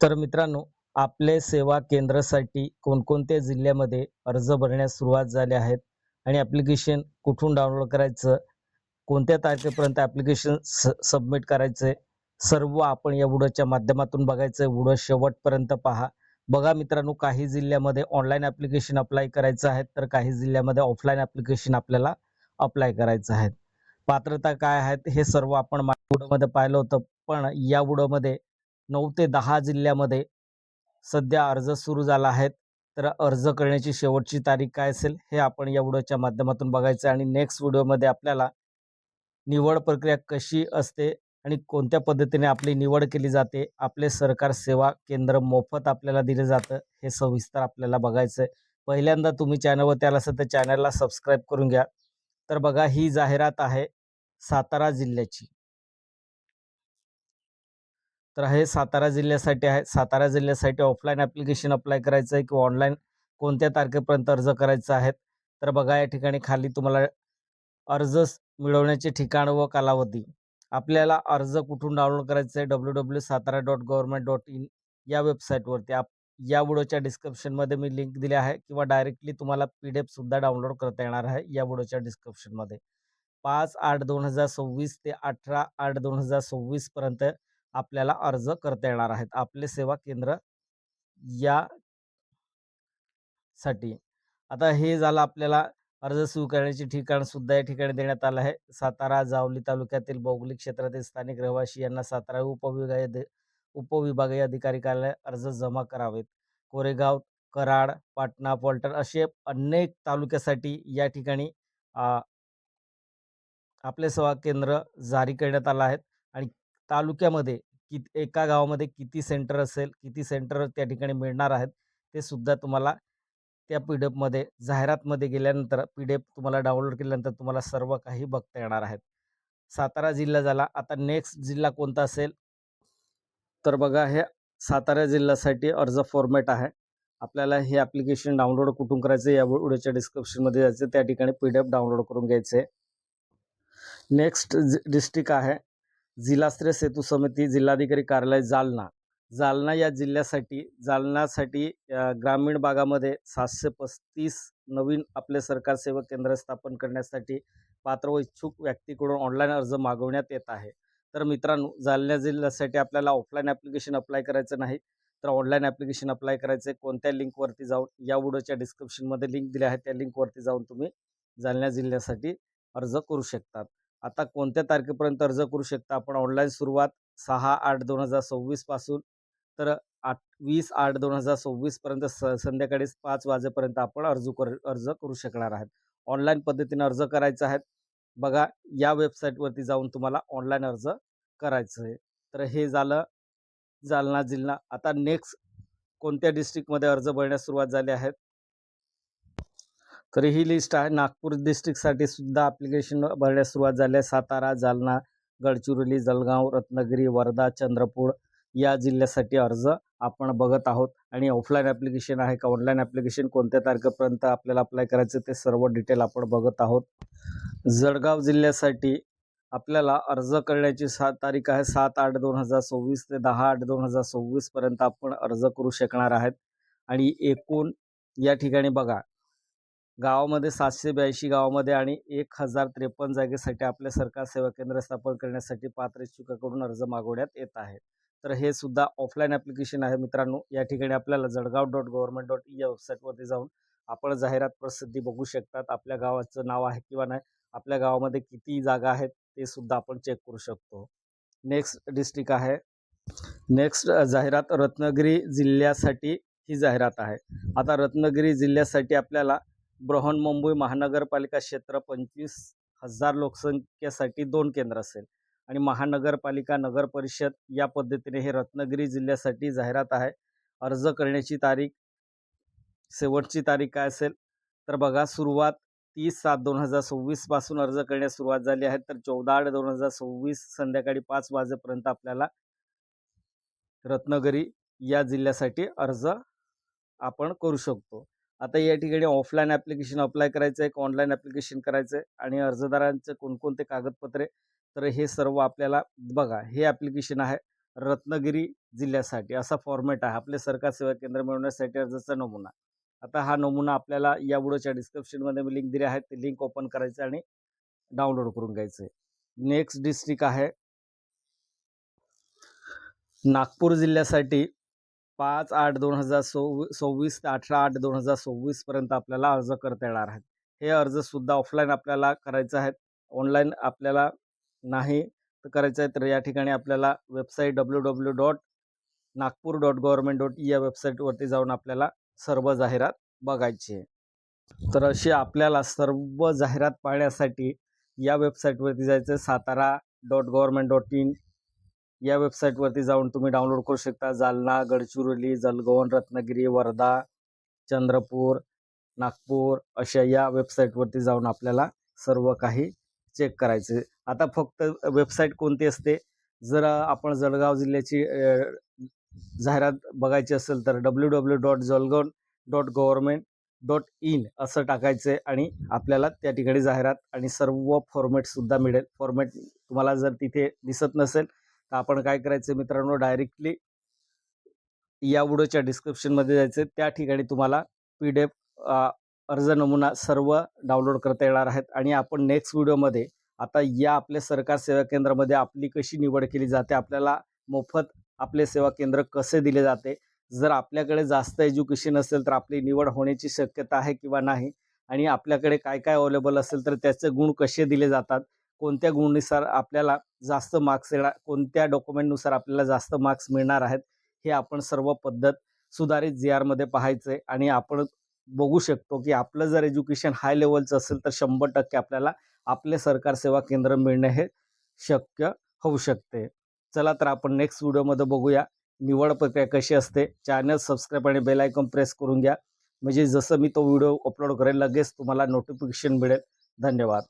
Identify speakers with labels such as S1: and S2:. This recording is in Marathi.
S1: तर मित्रांनो, आपले सेवा केंद्रासाठी कोणकोणत्या जिल्ह्यामध्ये अर्ज भरण्यास सुरुवात झाले आहेत आणि ॲप्लिकेशन कुठून डाउनलोड करायचं, कोणत्या तारखेपर्यंत ॲप्लिकेशन सबमिट करायचं सर्व आपण या व्हिडिओच्या माध्यमातून बघायचं आहे. व्हिडिओ शेवटपर्यंत पहा. बघा मित्रांनो, काही जिल्ह्यामध्ये ऑनलाईन ॲप्लिकेशन अप्लाय करायचं आहे, तर काही जिल्ह्यामध्ये ऑफलाईन ॲप्लिकेशन आपल्याला अप्लाय करायचं आहे. पात्रता काय आहेत हे सर्व आपण मागच्या व्हिडिओमध्ये पाहिलं होतं. पण या व्हिडिओमध्ये 9 ते 10 जिल्ह्यामध्ये सध्या अर्ज सुरू झाला आहे. तर अर्ज करण्याची शेवटची तारीख काय असेल हे आपण या व्हिडिओच्या माध्यमातून बघायचं आहे. आणि नेक्स्ट व्हिडिओमध्ये आपल्याला निवड प्रक्रिया कशी असते आणि कोणत्या पद्धतीने आपली निवड केली जाते, आपले सरकार सेवा केंद्र मोफत आपल्याला दिले जातं, हे सविस्तर आपल्याला बघायचं आहे. पहिल्यांदा तुम्ही चॅनलवरती आला असेल तर चॅनलला सबस्क्राईब करून घ्या. तर बघा, ही जाहिरात आहे सातारा जिल्ह्याची. तर हे सातारा जिल्ह्यासाठी आहे. सातारा जिल्ह्यासाठी ऑफलाईन ॲप्लिकेशन अप्लाय करायचं आहे किंवा ऑनलाईन कोणत्या तारखेपर्यंत अर्ज करायचा आहे. तर बघा, या ठिकाणी खाली तुम्हाला अर्ज मिळवण्याचे ठिकाण व कालावधी. आपल्याला अर्ज कुठून डाउनलोड करायचा आहे, www.satara.government.in या वेबसाईटवरती. या व्हिडिओच्या डिस्क्रिप्शनमध्ये मी लिंक दिली आहे किंवा डायरेक्टली तुम्हाला PDF सुद्धा डाउनलोड करता येणार आहे या व्हिडिओच्या डिस्क्रिप्शनमध्ये. 5/8/2026 ते 18/8/2026 पर्यंत आपल्याला अर्ज करता येणार आहेत आपले सेवा केंद्र यासाठी. आता हे झालं, आपल्याला अर्ज सुरू करण्याचे ठिकाण सुद्धा या ठिकाणी देण्यात आलं आहे. सातारा जावली तालुक्यातील भौगोलिक क्षेत्रातील स्थानिक रहिवासी यांना सातारा उपविभागीय अधिकारी कार्यालय अर्ज जमा करावेत. कोरेगाव, कराड, पाटणा, पलटण असे अनेक तालुक्यासाठी या ठिकाणी आपले सेवा केंद्र जारी करण्यात आलं आहे. आणि तालुक्यामध्ये एका गावामध्ये किती सेंटर असेल, किती सेंटर त्या ठिकाणी मिळणार आहेत, ते सुद्धा तुम्हाला त्या PDF जाहिरातमध्ये गेल्यानंतर तुम्हाला डाउनलोड केल्यानंतर तुम्हाला सर्व काही बघता येणार आहेत. सातारा जिल्हा झाला. आता नेक्स्ट जिल्हा कोणता असेल, तर बघा, हे सातारा जिल्ह्यासाठी अर्ज फॉर्मॅट आहे. आपल्याला हे ॲप्लिकेशन डाउनलोड कुठून करायचं या व्हिडिओच्या डिस्क्रिप्शनमध्ये जायचं, त्या ठिकाणी PDF डाउनलोड करून घ्यायचं आहे. नेक्स्ट डिस्ट्रिक्ट आहे जिल्हास्तरीय सेतू समिती जिल्हाधिकारी कार्यालय जालना. जालना या जालनासाठी ग्रामीण भागामध्ये 735 नवीन आपले सरकार सेवक केंद्र स्थापन करण्यासाठी पात्र व इच्छुक व्यक्तीकडून ऑनलाईन अर्ज मागवण्यात येत आहे. तर मित्रांनो, जालना जिल्ह्यासाठी आपल्याला ऑफलाईन ॲप्लिकेशन अप्लाय करायचं नाही, तर ऑनलाईन ॲप्लिकेशन अप्लाय करायचं आहे. कोणत्या लिंकवरती जाऊन, या व्हिडिओच्या डिस्क्रिप्शनमध्ये लिंक दिली आहे, त्या लिंकवरती जाऊन तुम्ही जालना जिल्ह्यासाठी अर्ज करू शकतात. आता कोणत्या तारखेपर्यंत अर्ज करू शकता आपण? ऑनलाईन सुरुवात 6/8/2026 पासून तर 20/8/2026 पर्यंत संध्याकाळी 5 वाजेपर्यंत आपण अर्ज करू शकणार आहेत. ऑनलाईन पद्धतीने अर्ज करायचा आहे. बघा, या वेबसाईटवरती जाऊन तुम्हाला ऑनलाईन अर्ज करायचं आहे. तर हे झालं जालना जिल्हा. आता नेक्स्ट कोणत्या डिस्ट्रिक्टमध्ये अर्ज भरण्यास सुरुवात झाली आहे, तर ही लिस्ट आहे. नागपूर डिस्ट्रिक्टसाठी सुद्धा ॲप्लिकेशन भरण्यास सुरुवात झाली आहे. सातारा, जालना, गडचिरोली, जळगाव, रत्नागिरी, वर्धा, चंद्रपूर या जिल्ह्यासाठी अर्ज आपण बघत आहोत. आणि ऑफलाईन ॲप्लिकेशन आहे का ऑनलाईन ॲप्लिकेशन, कोणत्या तारखेपर्यंत आपल्याला अप्लाय करायचं ते सर्व डिटेल आपण बघत आहोत. जळगाव जिल्ह्यासाठी आपल्याला अर्ज करण्याची तारीख आहे 7/8/2026 ते 10/8/2026 पर्यंत आपण अर्ज करू शकणार आहेत. आणि एकूण या ठिकाणी बघा, गावामध्ये 782 गावामध्ये आणि 1053 जागेसाठी आपले सरकार सेवा केंद्र स्थापन करण्यासाठी पात्र इच्छुकाकडून अर्ज मागवण्यात येत आहे. तर हे सुद्धा ऑफलाईन ॲप्लिकेशन आहे मित्रांनो. या ठिकाणी आपल्याला जळगाव.government.in या वेबसाईटवरती जाऊन आपण जाहिरात प्रसिद्धी बघू शकतात. आपल्या गावाचं नाव आहे किंवा नाही, आपल्या गावामध्ये किती जागा आहेत ते सुद्धा आपण चेक करू शकतो. नेक्स्ट डिस्ट्रिक्ट आहे. नेक्स्ट जाहिरात रत्नागिरी जिल्ह्यासाठी ही जाहिरात आहे. आता रत्नागिरी जिल्ह्यासाठी आपल्याला बृहन्मुंबई महानगरपालिका क्षेत्र 25,000 लोकसंख्येसाठी 2 केंद्र असेल आणि महानगरपालिका नगर परिषद या पद्धतीने हे रत्नागिरी जिल्ह्यासाठी जाहिरात आहे. अर्ज करण्याची तारीख, शेवटची तारीख काय असेल, तर बघा, सुरुवात 30/7/2026 पासून अर्ज करण्यास सुरुवात झाली आहे. तर 14/8/2026 संध्याकाळी 5 वाजेपर्यंत आपल्याला रत्नागिरी या जिल्ह्यासाठी अर्ज आपण करू शकतो. आता या ठिकाणी ऑफलाईन ॲप्लिकेशन अप्लाय करायचं आहे का ऑनलाईन ॲप्लिकेशन करायचं आहे आणि अर्जदारांचे कोणकोणते कागदपत्रे, तर हे सर्व आपल्याला बघा, हे ॲप्लिकेशन आहे. रत्नागिरी जिल्ह्यासाठी असा फॉर्मॅट आहे. आपले सरकार सेवा केंद्र मिळवण्यासाठी अर्जाचा नमुना. आता हा नमुना आपल्याला या व्हिडिओच्या डिस्क्रिप्शनमध्ये मी लिंक दिली आहे. ती लिंक ओपन करायचं आणि डाउनलोड करून घ्यायचं आहे. नेक्स्ट डिस्ट्रिक्ट आहे नागपूर जिल्ह्यासाठी 5/8/2026 ते 18/8/2026 पर्यंत आपल्याला अर्ज करता येणार आहेत. हे अर्जसुद्धा ऑफलाईन आपल्याला करायचं आहे. ऑनलाईन आपल्याला नाही तर करायचं आहे, तर या ठिकाणी आपल्याला वेबसाईट www.nagpur.government.in या वेबसाईटवरती जाऊन आपल्याला सर्व जाहिरात बघायची आहे. तर अशी आपल्याला सर्व जाहिरात पाहण्यासाठी या वेबसाईटवरती जायचं, satara.government.in या वेबसाईटवरती जाऊन तुम्ही डाउनलोड करू शकता. जालना, गडचिरोली, जळगाव, रत्नागिरी, वर्धा, चंद्रपूर, नागपूर अशा या वेबसाईटवरती जाऊन आपल्याला सर्व काही चेक करायचे. आता फक्त वेबसाईट कोणती असते, जर आपण जळगाव जिल्ह्याची जाहिरात बघायची असेल तर www.jalgaon.government.in असं टाकायचं आहे आणि आपल्याला त्या ठिकाणी जाहिरात आणि सर्व फॉर्मॅटसुद्धा मिळेल. फॉर्मॅट तुम्हाला जर तिथे दिसत नसेल तर आपण काय करायचं मित्रांनो, डायरेक्टली या व्हिडिओच्या डिस्क्रिप्शनमध्ये जायचं. त्या ठिकाणी तुम्हाला PDF अर्ज नमुना सर्व डाउनलोड करता येणार आहेत. आणि आपण नेक्स्ट व्हिडिओमध्ये आता या आपल्या सरकार सेवा केंद्रामध्ये आपली कशी निवड केली जाते, आपल्याला मोफत आपले सेवा केंद्र कसे दिले जाते, जर आपल्याकडे जास्त एज्युकेशन असेल तर आपली निवड होण्याची शक्यता आहे किंवा नाही, आणि आपल्याकडे काय काय अवेलेबल असेल तर त्याचे गुण कसे दिले जातात, कोणत्या गुणानुसार आपल्याला जास्त मार्क्स येणार, कोणत्या डॉक्युमेंटनुसार आपल्याला जास्त मार्क्स मिळणार आहेत, हे आपण सर्व पद्धत सुधारित GR मध्ये पाहायचं आहे. आणि आपण बघू शकतो की आपलं जर एज्युकेशन हाय लेवलचं असेल तर 100% आपल्याला आपले सरकार सेवा केंद्र मिळणे हे शक्य होऊ शकते. चला तर आपण नेक्स्ट व्हिडिओमध्ये बघूया निवड प्रक्रिया कशी असते. चॅनल सबस्क्राईब आणि बेल आयकॉन प्रेस करून घ्या, म्हणजे जसं मी तो व्हिडिओ अपलोड करेल लगेच तुम्हाला नोटिफिकेशन मिळेल. धन्यवाद.